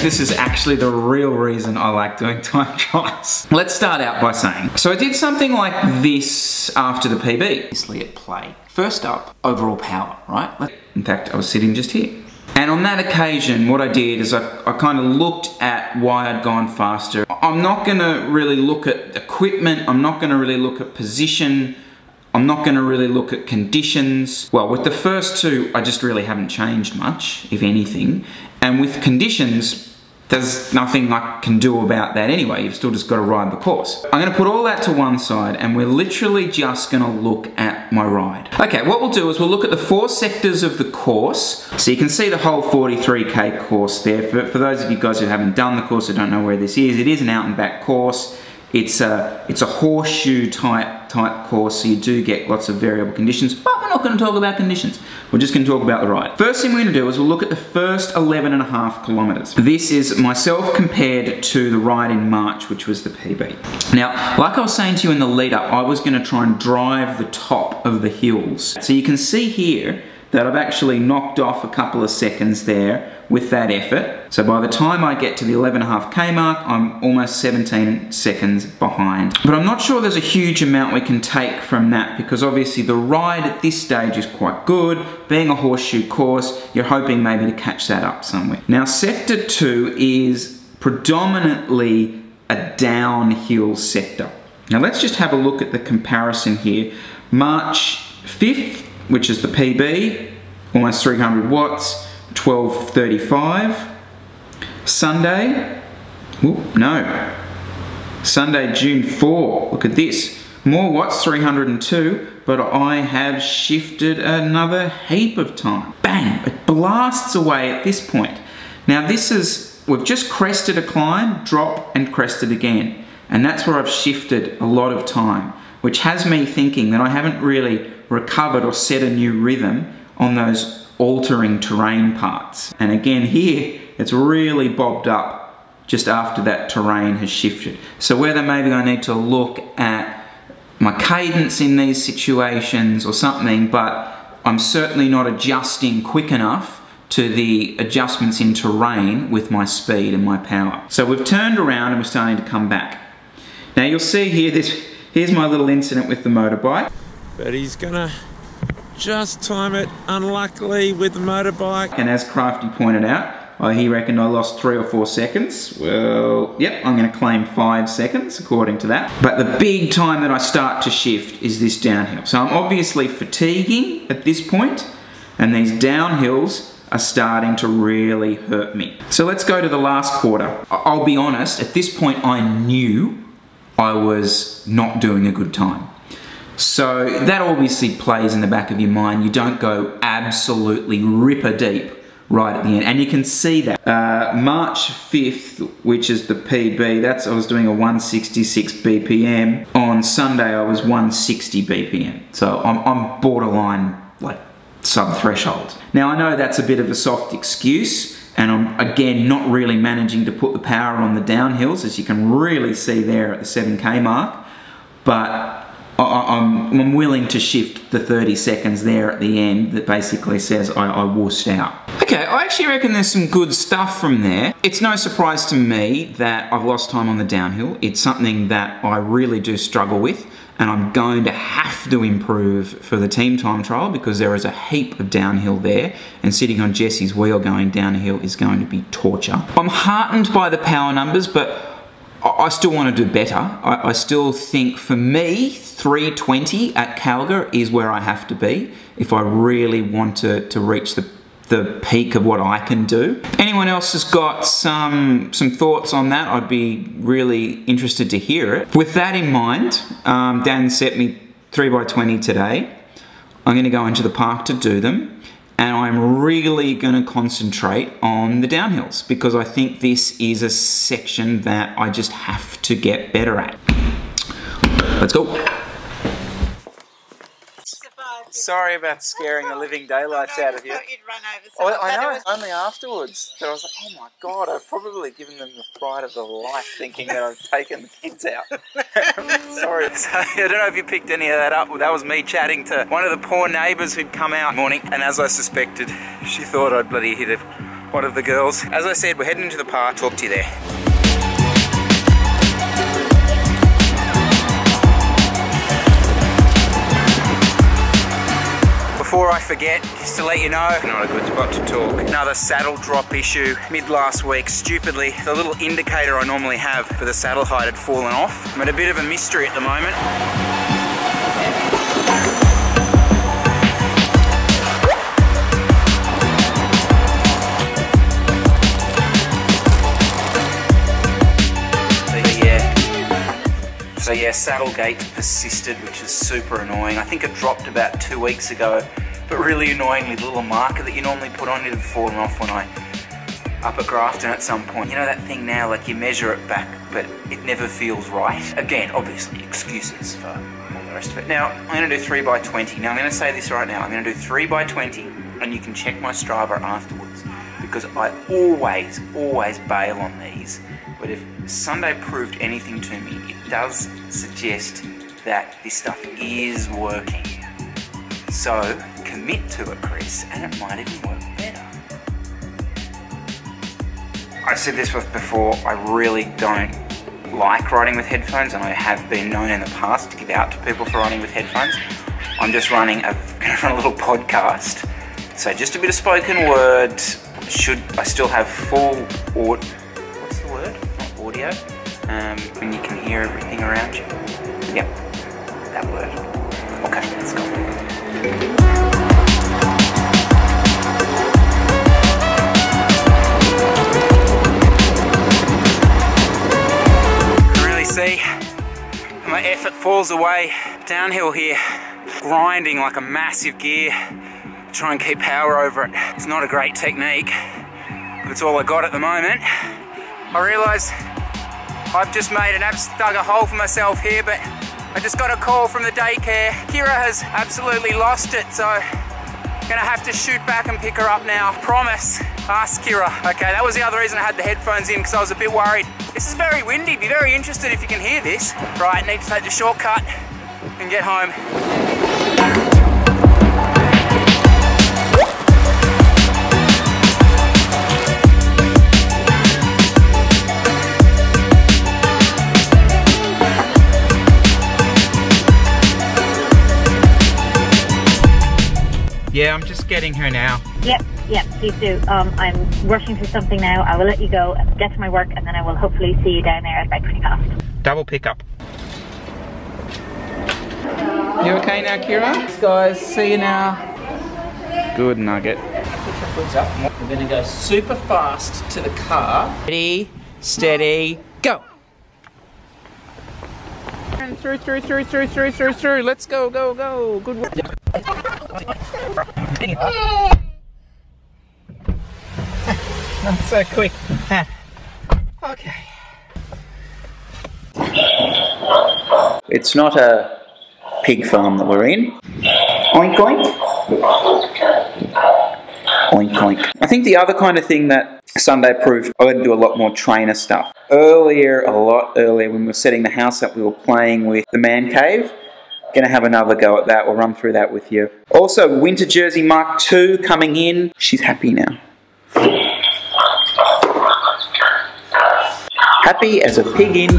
this is actually the real reason I like doing time trials. Let's start out by saying, so I did something like this after the PB. Obviously at play. First up, overall power, right? In fact, I was sitting just here. And on that occasion, what I did is I kind of looked at why I'd gone faster. I'm not gonna really look at equipment, I'm not gonna really look at position, I'm not gonna really look at conditions. Well, with the first two, I just really haven't changed much, if anything. And with conditions, there's nothing I can do about that anyway. You've still just got to ride the course. I'm going to put all that to one side and we're literally just going to look at my ride. Okay, what we'll do is we'll look at the 4 sectors of the course. So you can see the whole 43k course there. For those of you guys who haven't done the course or don't know where this is, it is an out and back course. It's a horseshoe type course, so you do get lots of variable conditions, but we're not going to talk about conditions. We're just going to talk about the ride. First thing we're going to do is we'll look at the first 11.5 kilometers. This is myself compared to the ride in March, which was the PB. Now, like I was saying to you in the lead up, I was going to try and drive the top of the hills. So you can see here that I've actually knocked off a couple of seconds there with that effort. So by the time I get to the 11.5k mark, I'm almost 17 seconds behind. But I'm not sure there's a huge amount we can take from that, because obviously the ride at this stage is quite good. Being a horseshoe course, you're hoping maybe to catch that up somewhere. Now, sector 2 is predominantly a downhill sector. Now let's just have a look at the comparison here. March 5th, which is the PB, almost 300 watts, 12:35. Sunday, Sunday, June 4, look at this. More watts, 302, but I have shifted another heap of time. Bang, it blasts away at this point. Now this is, we've just crested a climb, drop and crested again. And that's where I've shifted a lot of time, which has me thinking that I haven't really recovered or set a new rhythm on those altering terrain parts. And again here, it's really bobbed up just after that terrain has shifted. So whether maybe I need to look at my cadence in these situations or something, but I'm certainly not adjusting quick enough to the adjustments in terrain with my speed and my power. So we've turned around and we're starting to come back. Now you'll see here, here's my little incident with the motorbike. But he's gonna just time it unluckily with the motorbike. And as Crafty pointed out, he reckoned I lost 3 or 4 seconds. Well, yep, I'm gonna claim 5 seconds according to that. But the big time that I start to shift is this downhill. So I'm obviously fatiguing at this point, and these downhills are starting to really hurt me. So let's go to the last quarter. I'll be honest, at this point I knew I was not doing a good time. So that obviously plays in the back of your mind. You don't go absolutely ripper deep right at the end. And you can see that. March 5th, which is the PB, I was doing a 166 BPM. On Sunday I was 160 BPM. So I'm borderline like sub-threshold. Now I know that's a bit of a soft excuse, and I'm again not really managing to put the power on the downhills, as you can really see there at the 7k mark, but I'm willing to shift the 30 seconds there at the end that basically says I wussed out. Okay, I actually reckon there's some good stuff from there. It's no surprise to me that I've lost time on the downhill. It's something that I really do struggle with, and I'm going to have to improve for the team time trial, because there is a heap of downhill there, and sitting on Jesse's wheel going downhill is going to be torture. I'm heartened by the power numbers, but I still want to do better. I still think, for me, 320 at Calgary is where I have to be if I really want to reach the peak of what I can do. Anyone else has got some thoughts on that? I'd be really interested to hear it. With that in mind, Dan set me 3x20 today. I'm going to go into the park to do them. And I'm really going to concentrate on the downhills, because I think this is a section that I just have to get better at. Let's go. Sorry about scaring the living daylights out of you. I thought you'd run over. I know, only afterwards. But I was like, oh my God, I've probably given them the fright of their life, thinking that I've taken the kids out. Sorry. So, I don't know if you picked any of that up. That was me chatting to one of the poor neighbours who'd come out morning, and as I suspected, she thought I'd bloody hit one of the girls. As I said, we're heading into the park. Talk to you there. Before I forget, just to let you know, not a good spot to talk. Another saddle drop issue mid last week. Stupidly, the little indicator I normally have for the saddle height had fallen off. I'm at a bit of a mystery at the moment. So yeah, saddle gate persisted, which is super annoying. I think it dropped about 2 weeks ago, but really annoyingly, the little marker that you normally put on it had fallen off when I up at Grafton at some point. You know that thing now, like you measure it back, but it never feels right. Again, obviously, excuses for all the rest of it. Now, I'm gonna do 3x20. Now, I'm gonna say this right now. I'm gonna do 3x20, and you can check my Strava afterwards, because I always bail on these. But if Sunday proved anything to me, it does suggest that this stuff is working. So commit to it, Chris, and it might even work better. I said this before, I really don't like riding with headphones, and I have been known in the past to give out to people for riding with headphones. I'm just gonna run a little podcast. So just a bit of spoken word. I still have full audio, when you can hear everything around you. Yep, that word. Okay, let's go. You can really see my effort falls away downhill here, grinding like a massive gear, try and keep power over it. It's not a great technique, but it's all I got at the moment. I realise I've just dug a hole for myself here, but I just got a call from the daycare. Kira has absolutely lost it, so I'm gonna have to shoot back and pick her up now. Promise. Ask Kira. Okay, that was the other reason I had the headphones in, because I was a bit worried. This is very windy. Be very interested if you can hear this. Right, need to take the shortcut and get home. Yeah, I'm just getting her now. Yep, please do. I'm rushing through something now. I will let you go and get to my work, and then I will hopefully see you down there at about 20 past. Double pickup. You okay now, Kira? Thanks, guys. See you now. Good nugget. We're going to go super fast to the car. Ready, steady, go. And through. Let's go. Good work. Not so quick. Okay. It's not a pig farm that we're in. Oink oink. Oink oink. I think the other kind of thing that Sunday proved, I had to do a lot more trainer stuff. A lot earlier, when we were setting the house up, we were playing with the man cave. Gonna have another go at that. We'll run through that with you. Also, winter jersey Mark II coming in. She's happy now. Happy as a pig in.